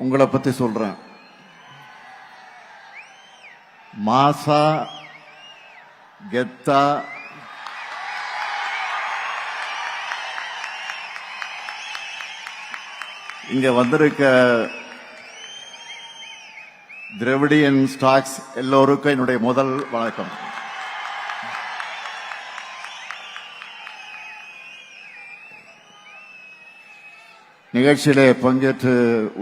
உங்களை பத்தி சொல்றேன். மாசா கெத்தா இங்க வந்திருக்க திராவிடியன் ஸ்டாக்ஸ் எல்லோருக்கும் என்னுடைய முதல் வணக்கம். நிகழ்ச்சியிலே பங்கேற்று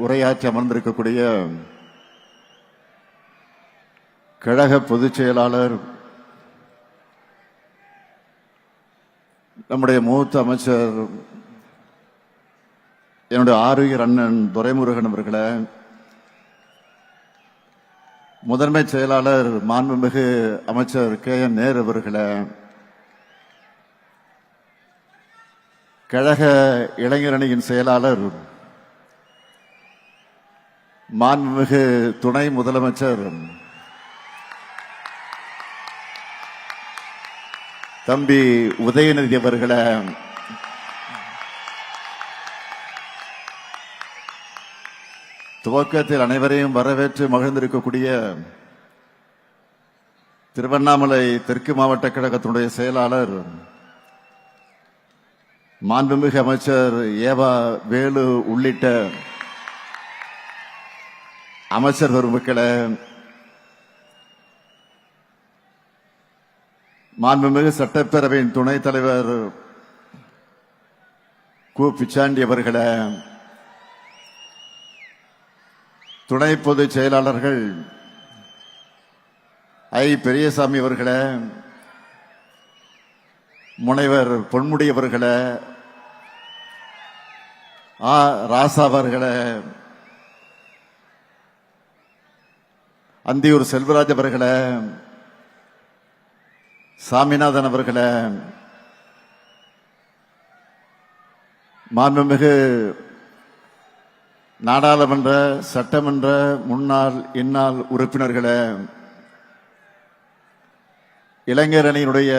உரையாற்றி அமர்ந்திருக்கக்கூடிய கழக பொதுச் செயலாளர், நம்முடைய மூத்த அமைச்சர், என்னுடைய ஆரோக்கிய அண்ணன் துரைமுருகன் அவர்களே, முதன்மை செயலாளர் மாண்புமிகு அமைச்சர் KN நேரு அவர்களே, கழக இளைஞரணியின் செயலாளர் மாண்புமிகு துணை முதலமைச்சர் தம்பி உதயநிதி அவர்களே, துவக்கத்தில் அனைவரையும் வரவேற்று மகிழ்ந்திருக்கக்கூடிய திருவண்ணாமலை தெற்கு மாவட்ட கழகத்தினுடைய செயலாளர் மாண்புமிகு அமைச்சர் ஏவா வேலு உள்ளிட்ட அமைச்சர் பெருமக்களே, மாண்புமிகு சட்டப்பேரவையின் துணைத் தலைவர் கு பிச்சாண்டி அவர்களே, துணை பொதுச் செயலாளர்கள் ஐ பெரியசாமி அவர்களே, முனைவர் பொன்முடி அவர்களே, ராசா அவர்களே, அந்தியூர் செல்வராஜ் அவர்களே, சாமிநாதன் அவர்களே, மாண்புமிகு நாடாளுமன்ற சட்டமன்ற முன்னாள் இந்நாள் உறுப்பினர்களே, இளைஞரணியினுடைய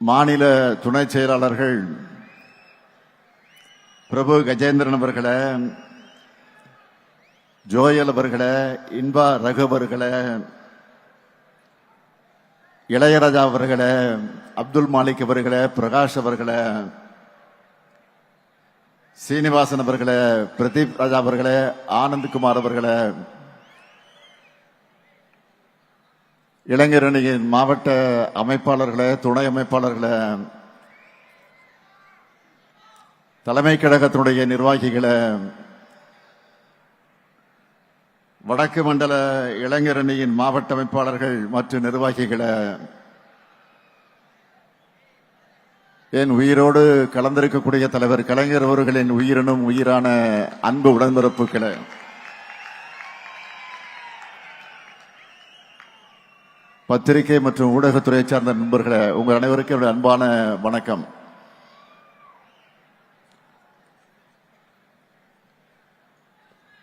மாநில துணை செயலாளர்கள் பிரபு கஜேந்திரன் அவர்களே, ஜோயல் அவர்களே, இன்பா ரகு அவர்களே, இளையராஜா அவர்களே, அப்துல் மாலிக் அவர்களே, பிரகாஷ் அவர்களே, சீனிவாசன் அவர்களே, பிரதீப் ராஜா அவர்களே, ஆனந்த்குமார் அவர்களே, இளைஞரணியின் மாவட்ட அமைப்பாளர்களே, துணை அமைப்பாளர்களே, தலைமை கழகத்தினுடைய நிர்வாகிகளே, வடக்கு மண்டல இளைஞரணியின் மாவட்ட அமைப்பாளர்கள் மற்றும் நிர்வாகிகளே, என் உயிரோடு கலந்திருக்கக்கூடிய தலைவர் கலைஞர் அவர்களின் உயிரினும் உயிரான அன்பு உடன்பிறப்புகளே, பத்திரிகை மற்றும் ஊடகத்துறை சார்ந்த நண்பர்களே, உங்கள் அனைவருக்கும் என்னுடைய அன்பான வணக்கம்.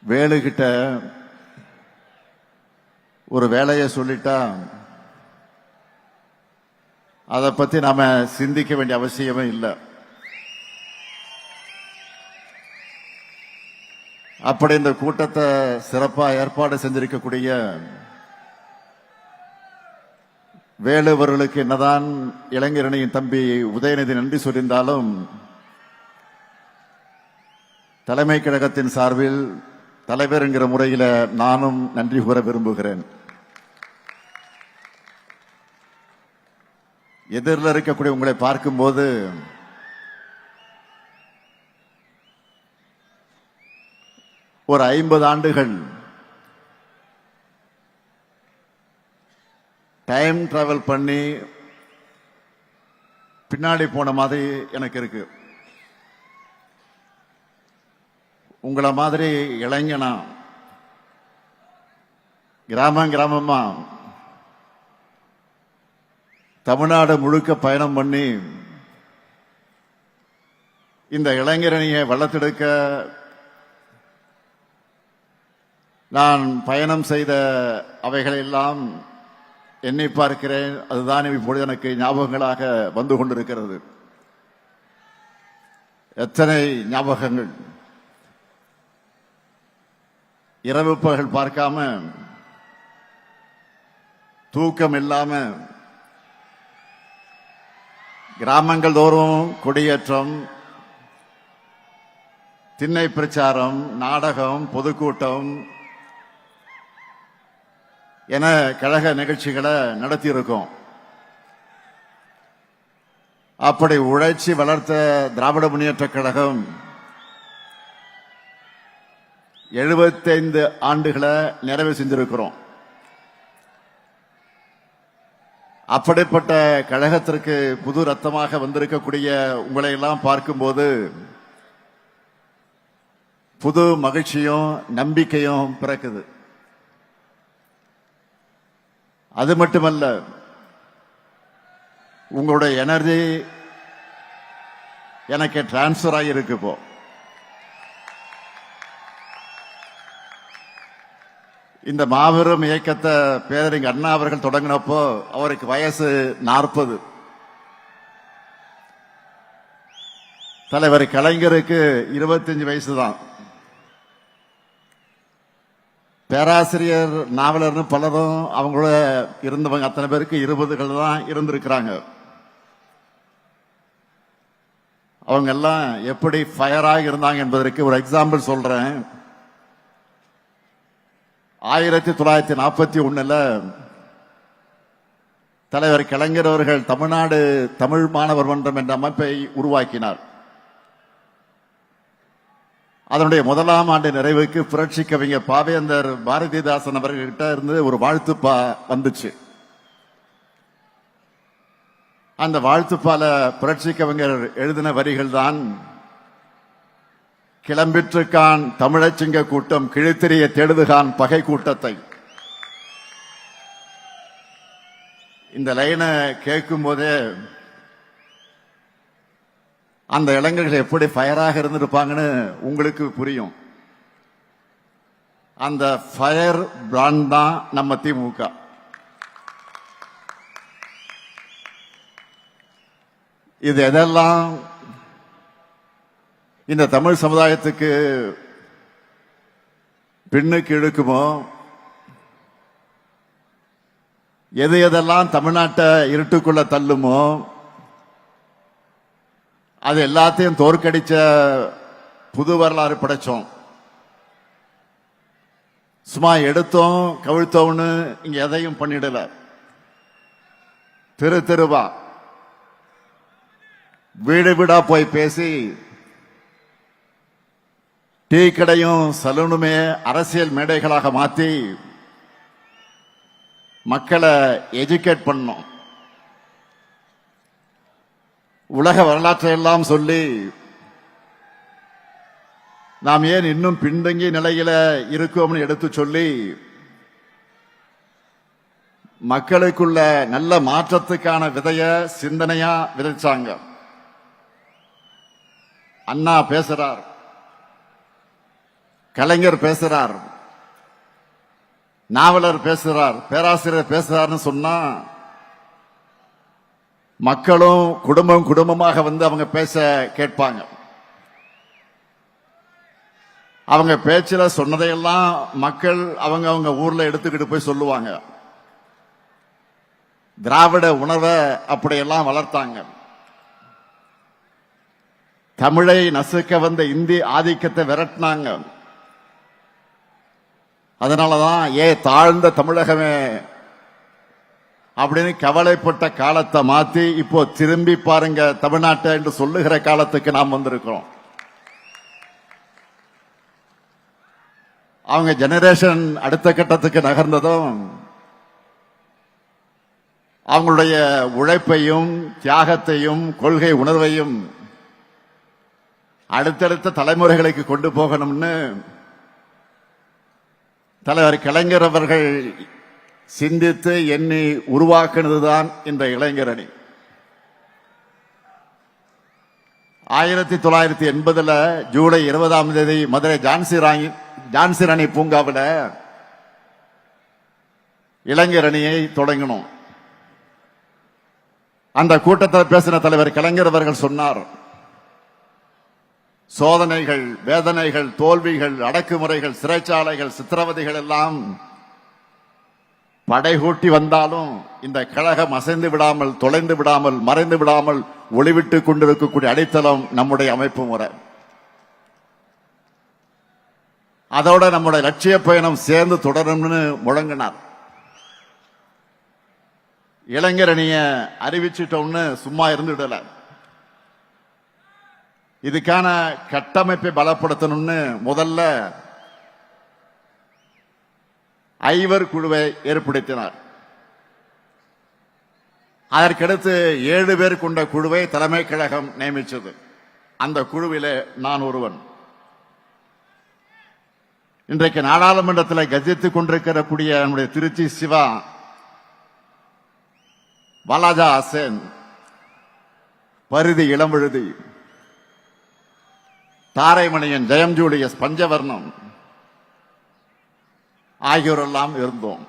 வேலுகிட்ட ஒரு வேலையை சொல்லிட்டா அதை பத்தி நாம சிந்திக்க வேண்டிய அவசியமே இல்லை. அப்படி இந்த கூட்டத்தை சிறப்பா ஏற்பாடு செஞ்சிருக்கக்கூடிய வேலுவர்களுக்கு என்னதான் இளைஞரணியின் தம்பி உதயநிதி நன்றி சொல்லியிருந்தாலும் தலைமை கழகத்தின் சார்பில் தலைவர் என்கிற முறையில் நானும் நன்றி கூற விரும்புகிறேன். எதிரில் இருக்கக்கூடிய உங்களை பார்க்கும்போது ஒரு 50 ஆண்டுகள் டைம் டிராவல் பண்ணி பின்னாடி போன மாதிரி எனக்கு இருக்கு. உங்களை மாதிரி இளைஞனா கிராமமா தமிழ்நாடு முழுக்க பயணம் பண்ணி இந்த இளைஞரணியை வளர்த்தெடுக்க நான் பயணம் செய்த அவைகளெல்லாம் எண்ணி பார்க்கிறேன். அதுதான் இப்பொழுது எனக்கு ஞாபகங்களாக வந்து கொண்டிருக்கிறது. எத்தனை ஞாபகங்கள்! இரவு பகல் பார்க்காம, தூக்கம் இல்லாம கிராமங்கள் தோறும் கொடியேற்றம், திண்ணை பிரச்சாரம், நாடகம், பொதுக்கூட்டம் என கழக நிகழ்ச்சிகளை நடத்தியிருக்கோம். அப்படி உழைச்சி வளர்த்த திராவிட முன்னேற்ற கழகம் 75 ஆண்டுகளை நிறைவு செஞ்சிருக்கிறோம். அப்படிப்பட்ட கழகத்திற்கு புது ரத்தமாக வந்திருக்கக்கூடிய உங்களை எல்லாம் பார்க்கும்போது புது மகிழ்ச்சியும் நம்பிக்கையும் பிறக்குது. அது மட்டுமல்ல, உங்களுடைய எனர்ஜி எனக்கு டிரான்ஸ்பர் ஆகியிருக்கு. இப்போ இந்த மாபெரும் இயக்கத்தை பேரறிஞர் அண்ணா அவர்கள் தொடங்கினப்போ அவருக்கு வயசு 40. தலைவர் கலைஞருக்கு 25 வயசு தான். பேராசிரியர், நாவலர்னு பலரும் அவங்களோட இருந்தவங்க அத்தனை பேருக்கு 20கள் தான் இருந்திருக்கிறாங்க. அவங்க எல்லாம் எப்படி ஃபயராக இருந்தாங்க என்பதற்கு ஒரு எக்ஸாம்பிள் சொல்றேன். 1941 தலைவர் கலைஞர் அவர்கள் தமிழ்நாடு தமிழ் மாணவர் மன்றம் என்ற அமைப்பை உருவாக்கினார். அதனுடைய முதலாம் ஆண்டு நிறைவுக்கு புரட்சி கவிஞர் பாவேந்தர் பாரதிதாசன் அவர்கிட்ட இருந்து ஒரு வாழ்த்துப்பா வந்துச்சு. அந்த வாழ்த்துப்பால புரட்சி கவிஞர் எழுதின வரிகள் தான், கிளம்பிற்றுக்கான் தமிழச்சிங்க கூட்டம் கிழித்தெறிய தேடுதுகான் பகை கூட்டத்தை. இந்த லைனை கேட்கும் போதே அந்த இளைஞர்கள் எப்படி ஃபயராக இருந்திருப்பாங்கன்னு உங்களுக்கு புரியும். அந்த ஃபயர் பிராண்ட் தான் நம்ம திமுக. இது எதெல்லாம் இந்த தமிழ் சமுதாயத்துக்கு பின்னுக்கு இழுக்குமோ, எது எதெல்லாம் தமிழ்நாட்டை இருட்டுக்குள்ள தள்ளுமோ, அது எல்லாத்தையும் தோற்கடிச்ச புது வரலாறு படைச்சோம். சும்மா எடுத்தோம் கவிழ்த்தோம்னு இங்க எதையும் பண்ணிடல. தெரு தெருவா, வீடு வீடா போய் பேசி, டீ கடையும் சலூனுமே அரசியல் மேடைகளாக மாற்றி மக்களை எஜுகேட் பண்ணோம். உலக வரலாற்றை எல்லாம் சொல்லி நாம் ஏன் இன்னும் பின்தங்கிய நிலையில இருக்கோம்னு எடுத்து சொல்லி மக்களுக்குள்ள நல்ல மாற்றத்துக்கான விதைய சிந்தனையா விதைச்சாங்க. அண்ணா பேசுறார், கலைஞர் பேசுறார், நாவலர் பேசுறார், பேராசிரியர் பேசுறார்னு சொன்னா மக்களும் குடும்பம் குடும்பமாக வந்து அவங்க பேச கேட்பாங்க. அவங்க பேச்சுல சொன்னதையெல்லாம் மக்கள் அவங்க அவங்க ஊர்ல எடுத்துக்கிட்டு போய் சொல்லுவாங்க. திராவிட உணர்வை அப்படியெல்லாம் வளர்த்தாங்க. தமிழை நசுக்க வந்த இந்தி ஆதிக்கத்தை விரட்டினாங்க. அதனாலதான் தாழ்ந்த தமிழகமே அப்படின்னு கவலைப்பட்ட காலத்தை மாத்தி இப்போ திரும்பி பாருங்க தமிழ்நாட்டை என்று சொல்லுகிற காலத்துக்கு நாம் வந்திருக்கிறோம். அவங்க ஜெனரேஷன் அடுத்த கட்டத்துக்கு நகர்ந்ததும் அவங்களுடைய உழைப்பையும் தியாகத்தையும் கொள்கை உணர்வையும் அடுத்தடுத்த தலைமுறைகளுக்கு கொண்டு போகணும்னு தலைவர் கலைஞர் அவர்கள் சிந்தித்து எண்ணி உருவாக்குனதுதான் இந்த இளைஞரணி. 1980 ஜூலை 20 மதுரை ஜான்சி ராணி பூங்காவில் இளைஞரணியை தொடங்கினோம். அந்த கூட்டத்தில் பேசின தலைவர் கலைஞர் அவர்கள் சொன்னார், சோதனைகள், வேதனைகள், தோல்விகள், அடக்குமுறைகள், சிறைச்சாலைகள், சித்திரவதைகள் எல்லாம் படைகூட்டி வந்தாலும் இந்த கழகம் அசைந்து விடாமல், தொலைந்து விடாமல், மறைந்து விடாமல் ஒளிவிட்டுக் கொண்டிருக்கக்கூடிய அடித்தளம் நம்முடைய அமைப்பு முறை. அதோட நம்முடைய லட்சிய பயணம் சேர்ந்து தொடரும்னு முழங்கினார். இளைஞரணிய அறிவிச்சிட்டோம்னு சும்மா இருந்துவிடல. இதுக்கான கட்டமைப்பை பலப்படுத்தணும்னு முதல்ல ஐவர் குழுவை ஏற்படுத்தினார். அதற்கடுத்து 7 பேர் கொண்ட குழுவை தலைமை கழகம் நியமித்தது. அந்த குழுவிலே நான் ஒருவன். இன்றைக்கு நாடாளுமன்றத்தில் கஜித்துக் கொண்டிருக்கக்கூடிய நம்முடைய திருச்சி சிவா, வாலாஜா ஹசேன், பரிதி இளம்பழுதி, தாரைமணியன், ஜெயம் ஜூலியஸ், பஞ்சவர்ணம் ஆகியோரெல்லாம் இருந்தோம்.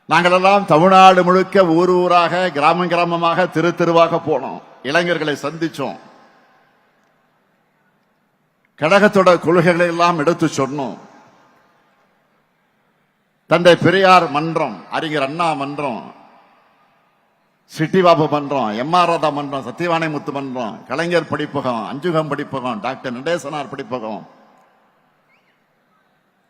நாங்களெல்லாம் தமிழ்நாடு முழுக்க ஊர் ஊராக, கிராமம் கிராமமாக, தெரு தெருவாக போனோம். இளைஞர்களை சந்திச்சோம். கழகத்தோட கொள்கைகளை எல்லாம் எடுத்து சொன்னோம். தந்தை பெரியார் மன்றம், அறிஞர் அண்ணா மன்றம், சிட்டிபாபு மன்றம், எம்.ஆர். ராதா மன்றம், சத்தியவாணி முத்து மன்றம், கலைஞர் படிப்பகம், அஞ்சுகம் படிப்பகம், டாக்டர் நடேசனார் படிப்பகம்,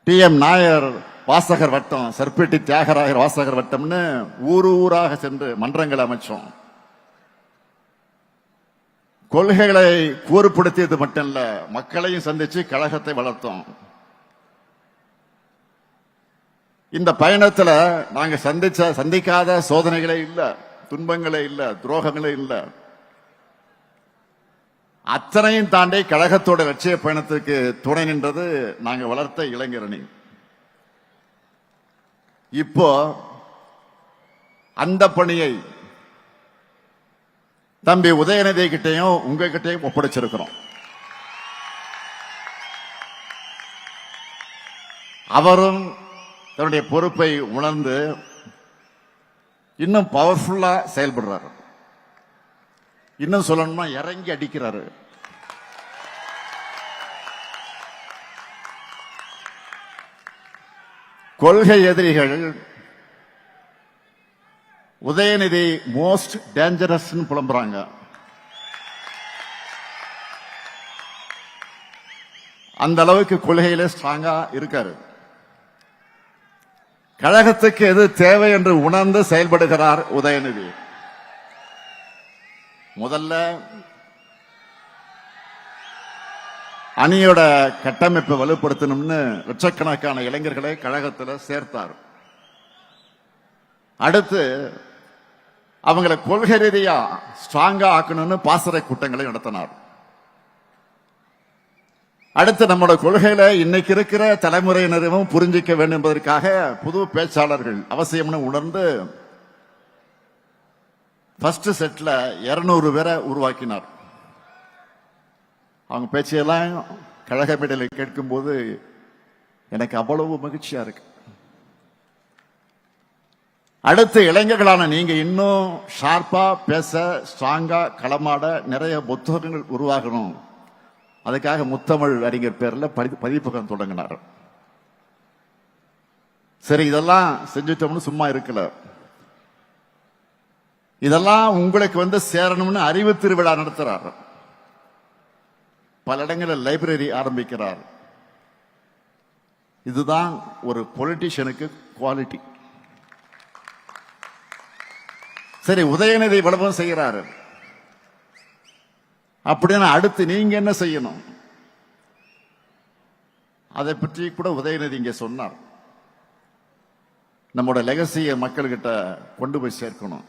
டி.எம். நாயர் வாசகர் வட்டம், சர்பேட்டி தியாகராயர் வாசகர் வட்டம்னு ஊர் ஊராக சென்று மன்றங்களை அமைச்சோம். கொள்கைகளை கூறுபடுத்தியது மட்டும் இல்ல, மக்களையும் சந்திச்சு கழகத்தை வளர்த்தோம். இந்த பயணத்துல நாங்க சந்திக்காத சோதனைகளே இல்ல, துன்பங்களே இல்ல, துரோகங்களே இல்ல. அத்தனையும் தாண்டி கழகத்தோட லட்சிய பயணத்துக்கு துணை நின்றது நாங்க வளர்த்த இளைஞரணி. இப்போ அந்த பணியை தம்பி உதயநிதி கிட்டையும் உங்ககிட்டையும் ஒப்படைச்சிருக்கிறோம். அவரும் தன்னுடைய பொறுப்பை உணர்ந்து இன்னும் பவர்ஃபுல்லா செயல்படுறாரு. இன்னும் சொல்லணும்னா இறங்கி அடிக்கிறாரு. கொள்கை எதிரிகள் உதயநிதி மோஸ்ட் டேஞ்சரஸ் புலம்புறாங்க. அந்த அளவுக்கு கொள்கையில ஸ்ட்ராங்கா இருக்காரு. கழகத்துக்கு எது தேவை என்று உணர்ந்து செயல்படுகிறார் உதயநிதி. முதல்ல அணியோட கட்டமைப்பை வலுப்படுத்தணும்னு லட்சக்கணக்கான இளைஞர்களை கழகத்தில் சேர்த்தார். அடுத்து அவங்களை கொள்கை ரீதியா ஸ்ட்ராங்கா ஆக்கணும்னு பாசறை கூட்டங்களை நடத்தினார். அடுத்து நம்மளோட கொள்கையில இன்னைக்கு இருக்கிற தலைமுறையினரும் புரிஞ்சிக்க வேண்டும் என்பதற்காக புது பேச்சாளர்கள் அவசியம்னு உணர்ந்து ஃபர்ஸ்ட் செட்ல 200 பேரை உருவாக்கினார். அவங்க பேச்சையெல்லாம் கழக மேடையில் கேட்கும் போது எனக்கு அவ்வளவு மகிழ்ச்சியா இருக்கு. அடுத்து இளைஞர்களான நீங்க இன்னும் ஷார்ப்பா பேச, ஸ்ட்ராங்கா களமாட நிறைய புத்தகங்கள் உருவாகணும். அதுக்காக முத்தமிழ் அறிஞர் பேர்ல பதிப்பகம் தொடங்கினார். சரி, இதெல்லாம் செஞ்சுட்டோம்னு சும்மா இருக்கல. இதெல்லாம் உங்களுக்கு சேரணும்னு அறிவு திருவிழா நடத்துறார். பல இடங்களில் லைப்ரரி ஆரம்பிக்கிறார். இதுதான் ஒரு பொலிட்டிஷியனுக்கு குவாலிட்டி. சரி, உதயநிதி விளம்பரம் செய்கிறாரு அப்படின்னு அடுத்து நீங்க என்ன செய்யணும்? அதை பற்றி கூட உதயநிதி இங்க சொன்னார். நம்மோட லெகசியை மக்கள்கிட்ட கொண்டு போய் சேர்க்கணும்.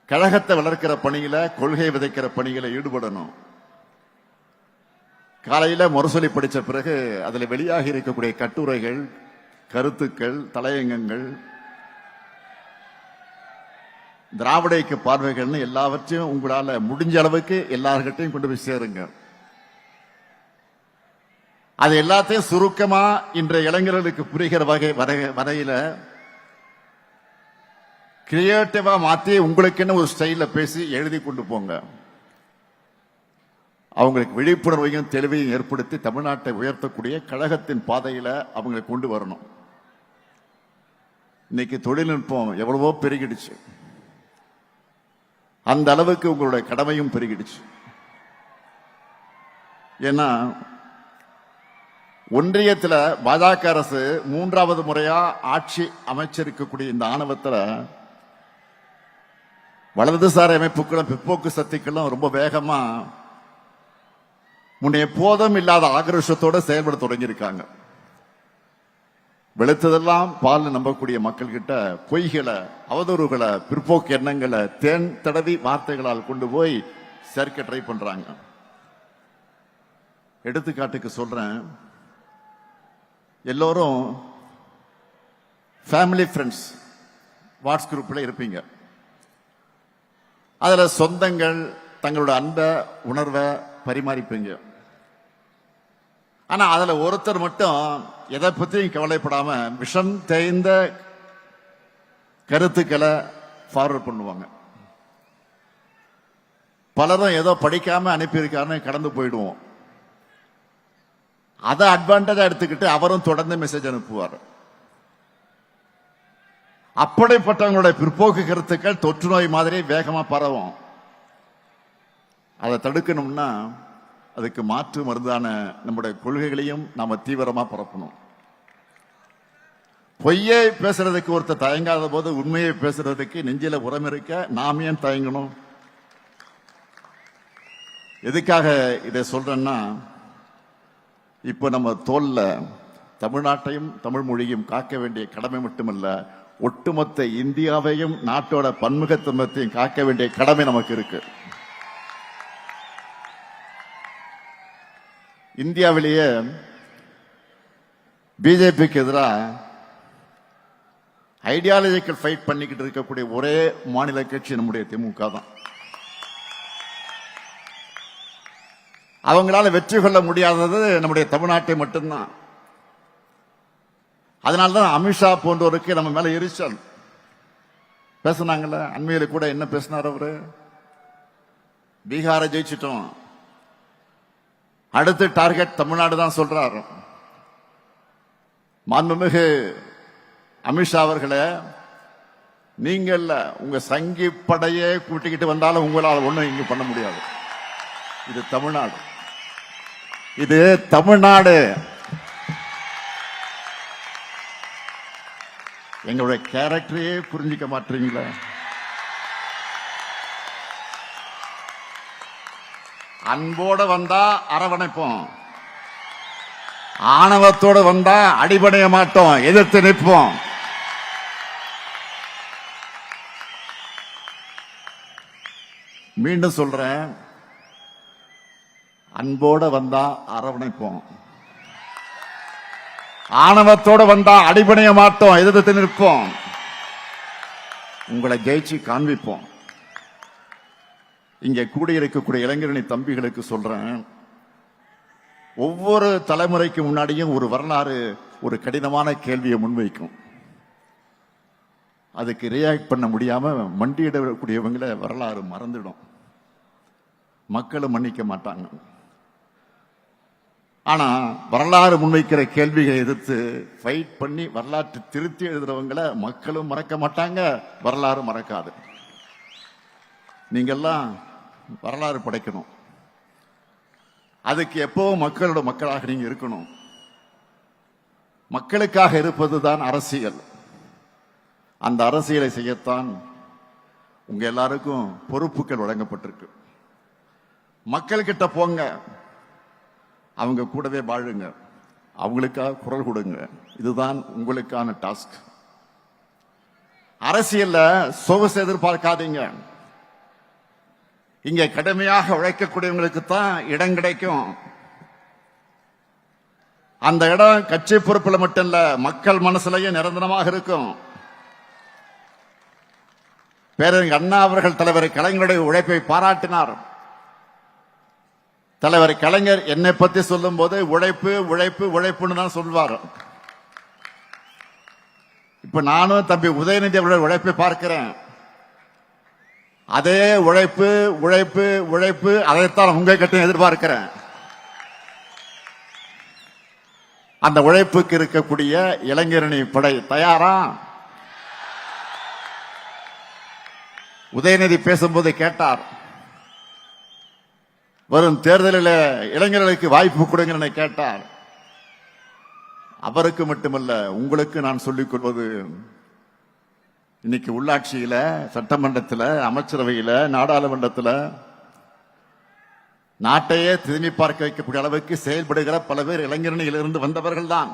கழகத்தை வளர்க்கிற பணியில, கொள்கை விதைக்கிற பணியில ஈடுபடணும். காலையில முரசொலி படிச்ச பிறகு அதுல வெளியாகி இருக்கக்கூடிய கட்டுரைகள், கருத்துக்கள், தலையங்கங்கள், திராவிட இயக்க பார்வைகள்னு எல்லாவற்றையும் உங்களால முடிஞ்ச அளவுக்கு எல்லார்கிட்டையும் கொண்டு போய் சேருங்க. அது எல்லாத்தையும் சுருக்கமா இன்றைய இளைஞர்களுக்கு புரிகிற வரையில கிரியேட்டிவா மாத்தி உங்களுக்குன்னு ஒரு ஸ்டைல பேசி எழுதி கொண்டு போங்க. அவங்களுக்கு விழிப்புணர்வையும் தெளிவையும் ஏற்படுத்தி தமிழ்நாட்டை உயர்த்தக்கூடிய கழகத்தின் பாதையில அவங்களை கொண்டு வரணும். இன்னைக்கு தொழில்நுட்பம் எவ்வளவோ பெருகிடுச்சு, அந்த அளவுக்கு உங்களுடைய கடமையும் பெருகிடுச்சு. ஏன்னா ஒன்றியத்தில் பாஜக அரசு 3வது முறையா ஆட்சி அமைச்சிருக்கக்கூடிய இந்த ஆணவத்தில் வலதுசாரி அமைப்புகளும் பிற்போக்கு சக்திகளும் ரொம்ப வேகமா முன்னைய போதும் இல்லாத ஆக்ரோஷத்தோட செயல்பட தொடங்கியிருக்காங்க. வெளுத்ததெல்லாம் பால் நம்பக்கூடிய மக்கள் கிட்ட பொய்களை, அவதூறுகளை, பிற்போக்கு எண்ணங்களை தேன் தடவி வார்த்தைகளால் கொண்டு போய் சேர்க்க ட்ரை பண்றாங்க. எடுத்துக்காட்டுக்கு சொல்றேன், எல்லோரும் ஃபேமிலி ஃப்ரெண்ட்ஸ் வாட்ஸ் குரூப்ல இருப்பீங்க. அதுல சொந்தங்கள் தங்களோட அன்பை உணர்வை பரிமாறிப்பீங்க. ஆனா அதுல ஒருத்தர் மட்டும் எதை பத்தியும் கவலைப்படாம விஷம் தேய்ந்த கருத்துக்களை ஃபார்வர்ட் பண்ணுவாங்க. பலரும் ஏதோ படிக்காம அனுப்பியிருக்காருன்னு கடந்து போயிடுவோம். அதை அட்வான்டேஜா எடுத்துக்கிட்டு அவரும் தொடர்ந்து மெசேஜ் அனுப்புவார். அப்படிப்பட்டவங்களுடைய பிற்போக்கு கருத்துக்கள் தொற்று நோய் மாதிரி வேகமா பரவும். அதை தடுக்கணும்னா அதுக்கு மாற்று மருந்தான நம்முடைய கொள்கைகளையும் நாம தீவிரமா பரப்பணும். பொய்யை பேசுறதுக்கு ஒருத்தர் தயங்காத போது உண்மையை பேசுறதுக்கு நெஞ்சில உரம் இருக்க நாம் ஏன் தயங்கணும்? எதுக்காக இதை சொல்றேன்னா, இப்ப நம்ம தோல்ல தமிழ்நாட்டையும் தமிழ் மொழியும் காக்க வேண்டிய கடமை மட்டுமல்ல, ஒட்டுமொத்த இந்தியாவையும் நாட்டோட பன்முகத்தன்மையையும் காக்க வேண்டிய கடமை நமக்கு இருக்கு. இந்தியாவிலேயே பிஜேபிக்கு எதிராக ஐடியாலஜிக்கல் ஃபைட் பண்ணிக்கிட்டு இருக்கக்கூடிய ஒரே மாநில கட்சி நம்முடைய திமுக தான். அவங்களால வெற்றி கொள்ள முடியாதது நம்முடைய தமிழ்நாட்டை மட்டும்தான். அதனால்தான் அமித்ஷா போன்றவருக்கு நம்ம மேல எரிச்சல். பேசினாங்கல்ல, அண்மையில கூட என்ன பேசினார் அவரு? பீகாரை ஜெயிச்சிட்டோம், அடுத்து டார்கெட் தமிழ்நாடு தான் சொல்றாரு. மாண்புமிகு அமித்ஷா அவர்களே, நீங்கள் உங்க சங்கி படையே கூட்டிக்கிட்டு வந்தாலும் உங்களால் ஒண்ணும் இங்க பண்ண முடியாது. இது தமிழ்நாடு, இது தமிழ்நாடு. எங்களுடைய கேரக்டரையே புரிஞ்சிக்க மாட்டீங்களா? அன்போட வந்தா அரவணைப்போம், ஆணவத்தோட வந்தா அடிபடைய மாட்டோம், எதிர்த்து நிற்போம். மீண்டும் சொல்றேன், அன்போட வந்தா அரவணைப்போம், ஆணவத்தோட வந்தா அடிபடைய மாட்டோம், எதிர்த்து நிற்போம். உங்களை ஜெயிச்சு காண்பிப்போம். இங்கே கூடியிருக்கக்கூடிய இளைஞரணி தம்பிகளுக்கு சொல்றேன், ஒவ்வொரு தலைமுறைக்கு முன்னாடியும் ஒரு வரலாறு ஒரு கடினமான கேள்வியை முன்வைக்கும். அதுக்கு ரியாக்ட் பண்ண முடியாம மண்டியிடக்கூடியவங்களை வரலாறு மறந்துடும், மக்களும் மன்னிக்க மாட்டாங்க. ஆனா வரலாறு முன்வைக்கிற கேள்விகளை எதிர்த்து ஃபைட் பண்ணி வரலாற்று திருத்தி எழுதுறவங்களை மக்களும் மறக்க மாட்டாங்க, வரலாறு மறக்காது. நீங்கெல்லாம் வரலாறு படைக்கணும். அதுக்கு எப்பவும் மக்களோட மக்களாக நீங்க இருக்கணும். மக்களுக்காக இருப்பதுதான் அரசியல். அந்த அரசியலை செய்யத்தான் உங்க எல்லாருக்கும் பொறுப்புகள் வழங்கப்பட்டிருக்கு. மக்கள் கிட்ட போங்க, அவங்க கூடவே வாழுங்க, அவங்களுக்காக குரல் கொடுங்க. இதுதான் உங்களுக்கான டாஸ்க். அரசியல்ல சொகுசு எதிர்பார்க்காதீங்க. இங்க கடுமையாக உழைக்கக்கூடியவங்களுக்கு தான் இடம் கிடைக்கும். அந்த இடம் கட்சி பொறுப்புல மட்டும் இல்ல, மக்கள் மனசுலயும் நிரந்தரமாக இருக்கும். பேரறிஞர் அண்ணா அவர்கள் தலைவர் கலைஞருடைய உழைப்பை பாராட்டினார். தலைவர் கலைஞர் என்னை பத்தி சொல்லும் போது உழைப்பு உழைப்பு உழைப்புன்னு தான் சொல்வார். இப்ப நானும் தம்பி உதயநிதி அவருடைய உழைப்பை பார்க்கிறேன். அதே உழைப்பு உழைப்பு உழைப்பு, அதைத்தான் உங்ககிட்ட எதிர்பார்க்கிறேன். அந்த உழைப்புக்கு இருக்கக்கூடிய இளைஞரணி படை தயாரா? உதயநிதி பேசும்போது கேட்டார், வரும் தேர்தலில் இளைஞர்களுக்கு வாய்ப்பு கொடுங்க கேட்டார். அவருக்கு மட்டுமல்ல, உங்களுக்கு நான் சொல்லிக் கொள்வது, இன்னைக்கு உள்ளாட்சியில, சட்டமன்றத்தில், அமைச்சரவையில், நாடாளுமன்றத்தில் நாட்டையே திரும்பி பார்க்க வைக்கக்கூடிய அளவுக்கு செயல்படுகிற பல பேர் இளைஞரணியிலிருந்து வந்தவர்கள் தான்.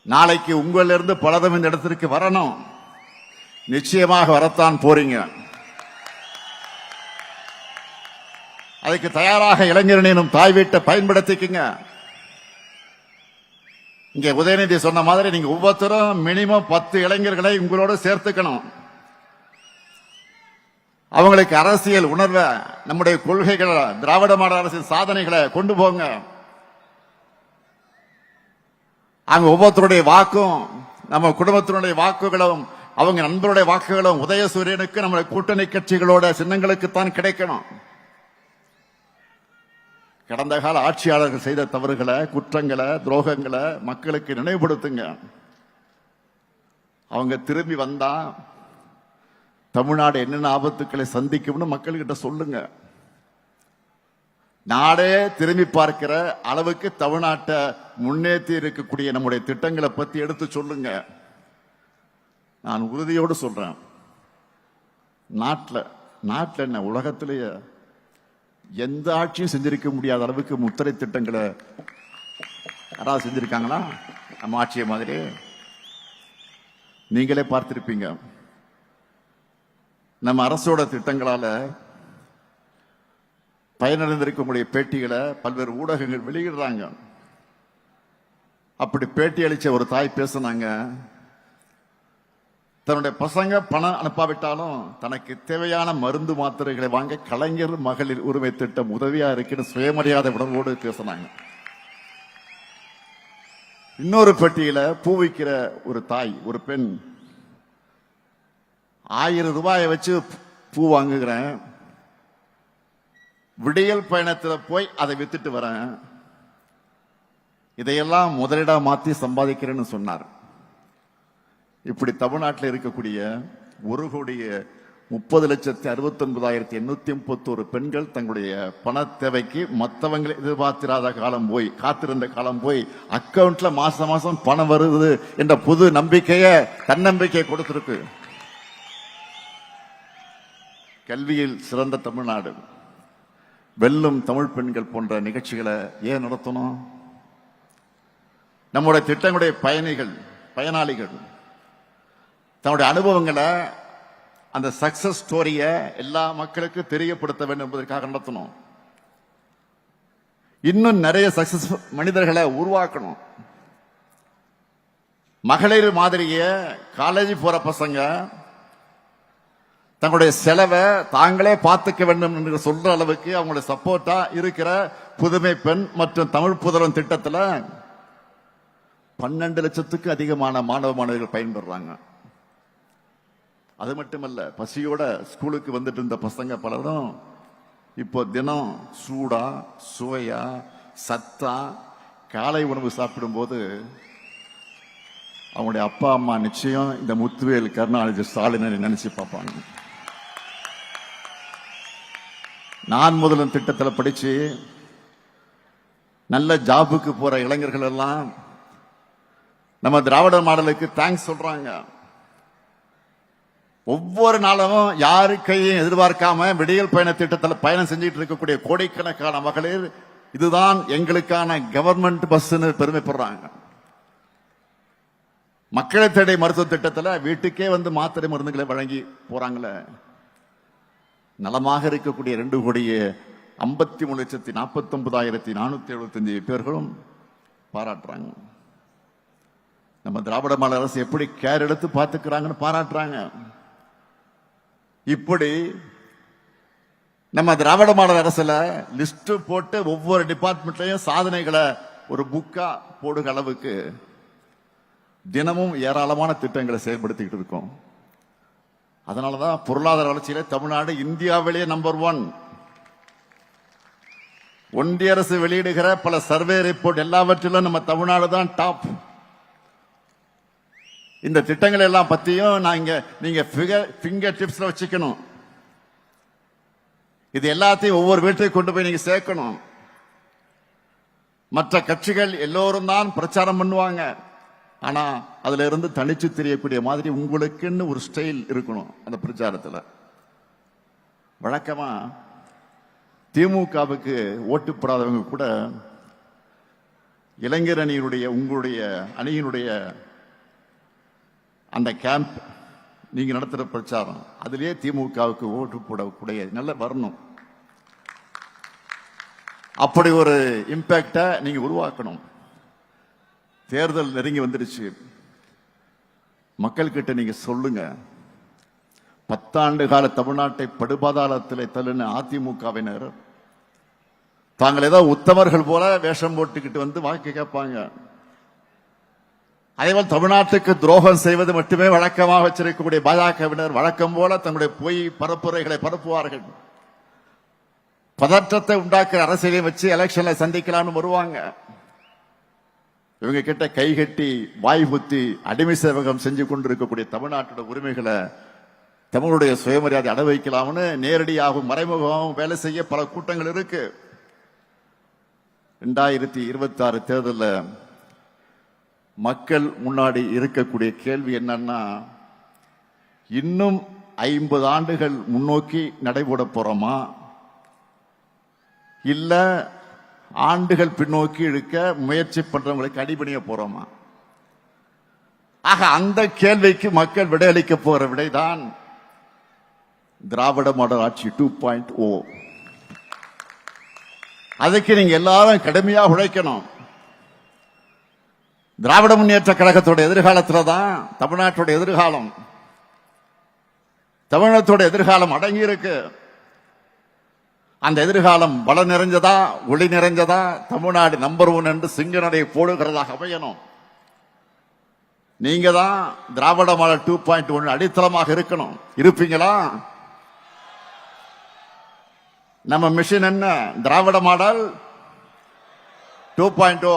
நாளைக்கு உங்களிலிருந்து பலரும் இந்த இடத்திற்கு வரணும். நிச்சயமாக வரத்தான் போறீங்க. அதுக்கு தயாராக இளைஞரணியும் தாய் வீட்டை பயன்படுத்திக்குங்க. இங்க உதயநிதி சொன்ன மாதிரி நீங்க ஒவ்வொருத்தரும் மினிமம் 10 இளைஞர்களை உங்களோட சேர்த்துக்கணும். அவங்களுக்கு அரசியல் உணர்வை, நம்முடைய கொள்கைகளை, திராவிட மாடல் அரசியல் சாதனைகளை கொண்டு போங்க. அங்க ஒவ்வொருத்தருடைய வாக்கும், நம்ம குடும்பத்தினுடைய வாக்குகளும், அவங்க நண்பருடைய வாக்குகளும் உதயசூரியனுக்கு, நம்முடைய கூட்டணி கட்சிகளோட சின்னங்களுக்குத்தான் கிடைக்கணும். கடந்த கால ஆட்சியாளர்கள் செய்த தவறுகளை, குற்றங்களை, துரோகங்களை மக்களுக்கு நினைவுபடுத்துங்க. அவங்க திரும்பி வந்தா தமிழ்நாடு என்னென்ன ஆபத்துக்களை சந்திக்கும்னு மக்கள்கிட்ட சொல்லுங்க. நாடே திரும்பி பார்க்கிற அளவுக்கு தமிழ்நாட்டை முன்னேற்றி இருக்கக்கூடிய நம்முடைய திட்டங்களை பத்தி எடுத்து சொல்லுங்க. நான் உறுதியோடு சொல்றேன், நாட்டில் என்ன உலகத்திலேயே எந்த ஆட்சியும் செஞ்சிருக்க முடியாத அளவுக்கு முத்திரை திட்டங்களை யாராவது செஞ்சிருக்காங்களா? நம்ம ஆட்சியை மாதிரி நீங்களே பார்த்திருப்பீங்க. நம்ம அரசோட திட்டங்களால பயனடைந்திருக்கக்கூடிய பேட்டிகளை பல்வேறு ஊடகங்கள் வெளியிடுறாங்க. அப்படி பேட்டி அளிச்ச ஒரு தாய் பேசினாங்க, தன்னுடைய பசங்க பணம் அனுப்பாவிட்டாலும் தனக்கு தேவையான மருந்து மாத்திரைகளை வாங்க கலைஞர் மகளிர் உரிமை திட்டம் உதவியா இருக்குன்னு சுயமரியாதை உணர்வோடு பேசினாங்க. இன்னொரு பெட்டியில பூ விற்கிற ஒரு தாய், ஒரு பெண், 1000 ரூபாயை வச்சு பூ வாங்குகிறேன், விடியல் பயணத்தில் போய் அதை வித்துட்டு வரேன், இதையெல்லாம் முதலீடா மாத்தி சம்பாதிக்கிறேன்னு சொன்னார். இப்படி தமிழ்நாட்டில் இருக்கக்கூடிய 1,30,69,831 பெண்கள் தங்களுடைய பண தேவைக்கு மற்றவங்களை எதிர்பார்த்திராத காலம் போய், காத்திருந்த காலம் போய், அக்கவுண்ட்ல மாசம் மாசம் பணம் வருது என்ற புது நம்பிக்கையை, தன்னம்பிக்கையை கொடுத்திருக்கு. கல்வியில் சிறந்த தமிழ்நாடு, வெல்லும் தமிழ் பெண்கள் போன்ற நிகழ்ச்சிகளை ஏன் நடத்தணும்? நம்முடைய திட்டங்களுடைய பயனாளிகள் தன்னுடைய அனுபவங்களை, அந்த சக்சஸ் ஸ்டோரிய எல்லா மக்களுக்கும் தெரியப்படுத்த வேண்டும் என்பதற்காக நடத்தணும். இன்னும் நிறைய சக்சஸ் மனிதர்களை உருவாக்கணும். மகளிர் மாதிரிய காலேஜ் போற பசங்க தங்களுடைய செலவை தாங்களே பார்த்துக்க வேண்டும் என்று சொல்ற அளவுக்கு அவங்களுடைய சப்போர்ட்டா இருக்கிற புதுமை பெண் மற்றும் தமிழ் புதல்வன் திட்டத்தில் 12 லட்சத்துக்கு அதிகமான மாணவர்கள் பயன்பெறாங்க. அது மட்டுமல்ல, பசியோட ஸ்கூலுக்கு வந்துட்டு இருந்த பசங்க பலரும் இப்போ தினம் சூடா, சுவையா, சத்தா காலை உணவு சாப்பிடும் போது அவங்களுடைய அப்பா அம்மா நிச்சயம் இந்த முத்துவேல் கருணாநிதி ஸ்டாலினை நினைச்சு பார்ப்பாங்க. நான் முதல்வன் திட்டத்தில் படிச்சு நல்ல ஜாபுக்கு போற இளைஞர்கள் எல்லாம் நம்ம திராவிட மாடலுக்கு தேங்க்ஸ் சொல்றாங்க. ஒவ்வொரு நாளும் யாரு கையும் எதிர்பார்க்காம விடியல் பயண திட்டத்தில் பயணம் செஞ்சுட்டு இருக்கக்கூடிய கோடிக்கணக்கான மகளிர் இதுதான் எங்களுக்கான கவர்மெண்ட் பஸ்ன்னு பெருமைப்படுறாங்க. மக்களை தேடி மருத்துவ திட்டத்தில் வீட்டுக்கே வந்து மாத்திரை மருந்துகளை வழங்கி போறாங்களே. நலமாக இருக்கக்கூடிய 2,53,49,475 பேர்களும் பாராட்டுறாங்க. நம்ம திராவிட மாடல் அரசு எப்படி கேர் எடுத்து பார்த்துக்கிறாங்கன்னு பாராட்டுறாங்க. இப்படி நம்ம திராவிட மாடல் அரசுல லிஸ்ட் போட்டு ஒவ்வொரு டிபார்ட்மெண்ட்லயும் சாதனைகளை ஒரு புக்கா போடுற அளவுக்கு தினமும் ஏராளமான திட்டங்களை செயல்படுத்திக்கிட்டு இருக்கோம். அதனாலதான் பொருளாதார வளர்ச்சியில தமிழ்நாடு இந்தியாவிலேயே நம்பர் 1. ஒன்றிய அரசு வெளியிடுகிற பல சர்வே ரிப்போர்ட் எல்லாவற்றிலும் நம்ம தமிழ்நாடு தான் டாப். இந்த திட்டங்கள் எல்லாம் பத்தியும் நீங்க ஃபிங்கர் டிப்ஸ்ல வச்சுக்கணும். இது எல்லாத்தையும் ஒவ்வொரு வீட்டுக்கு கொண்டு போய் நீங்க சேர்க்கணும். மற்ற கட்சிகள் எல்லோரும் தான் பிரச்சாரம் பண்ணுவாங்க. ஆனா அதுல இருந்து தனிச்சு தெரியக்கூடிய மாதிரி உங்களுக்குன்னு ஒரு ஸ்டைல் இருக்கணும் அந்த பிரச்சாரத்துல. வழக்கமா திமுகவுக்கு ஓட்டு போடாதவங்க கூட இளைஞர் அணியினுடைய உங்களுடைய அணியினுடைய அந்த கேம்ப் நீங்க நடத்துற பிரச்சாரம் அதிலேயே திமுகவுக்கு ஓட்டு போடக்கூடிய நல்ல வரணும். அப்படி ஒரு இம்பாக்ட நீங்க உருவாக்கணும். தேர்தல் நெருங்கி வந்துருச்சு. மக்கள் கிட்ட நீங்க சொல்லுங்க, 10 ஆண்டு கால தமிழ்நாட்டை படுபாதாளத்தில் தள்ளின அதிமுகவினர் தாங்கள் ஏதோ உத்தமர்கள் போல வேஷம் போட்டுக்கிட்டு வந்து வாக்கு கேட்பாங்க. அதேபோல் தமிழ்நாட்டுக்கு துரோகம் செய்வது மட்டுமே வழக்கமாக வச்சிருக்கக்கூடிய பாஜகவினர் வழக்கம் போல தங்களுடைய பொய் பரப்புரைகளை பரப்புவார்கள். பதற்றத்தை உண்டாக்குற அரசியலை வச்சு எலெக்ஷன்ல சந்திக்கலாம்னு வருவாங்க. இவங்க கிட்ட கைகட்டி வாய் புத்தி அடிமை சேவகம் செஞ்சு கொண்டிருக்கக்கூடிய தமிழ்நாட்டோட உரிமைகளை தமிழுடைய சுயமரியாதை அட வைக்கலாம்னு நேரடியாகவும் மறைமுகமாகவும் வேலை செய்ய பல கூட்டங்கள் இருக்கு. 2026 தேர்தலில் மக்கள் முன்னாடி இருக்கக்கூடிய கேள்வி என்னன்னா, இன்னும் 50 ஆண்டுகள் முன்னோக்கி நடைபெற போறோமா, இல்ல ஆண்டுகள் பின்னோக்கி இழுக்க முயற்சி பண்றவங்களுக்கு அடிபணிய போறோமா? ஆக அந்த கேள்விக்கு மக்கள் விடையளிக்க போற விடைதான் திராவிட மாடல் ஆட்சி 2.0. அதுக்கு நீங்க எல்லாரும் கடுமையாக உழைக்கணும். திராவிட முன்னேற்ற கழகத்தோட எதிர்காலத்துல தான் தமிழ்நாட்டோட எதிர்காலம், தமிழகத்தோட எதிர்காலம் அடங்கி இருக்கு. அந்த எதிர்காலம் பல நிறைஞ்சதா ஒளி நிறைஞ்சதா தமிழ்நாடு நம்பர் 1 என்று சிங்க நடை போடுகிறதாக அமையணும். நீங்க தான் திராவிட மாடல் 2.1 அடித்தளமாக இருக்கணும். இருப்பீங்களா? நம்ம மிஷன் என்ன? திராவிட மாடல் 2.0.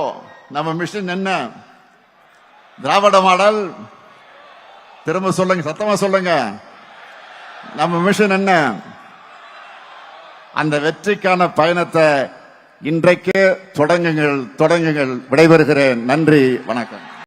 நம்ம மிஷன் என்ன? திராவிட மாடல். திரும்ப சொல்லுங்க, சத்தமா சொல்லுங்க. நம்ம மிஷன் என்ன? அந்த வெற்றிக்கான பயணத்தை இன்றைக்கே தொடங்குங்கள். விடைபெறுகிறேன். நன்றி, வணக்கம்.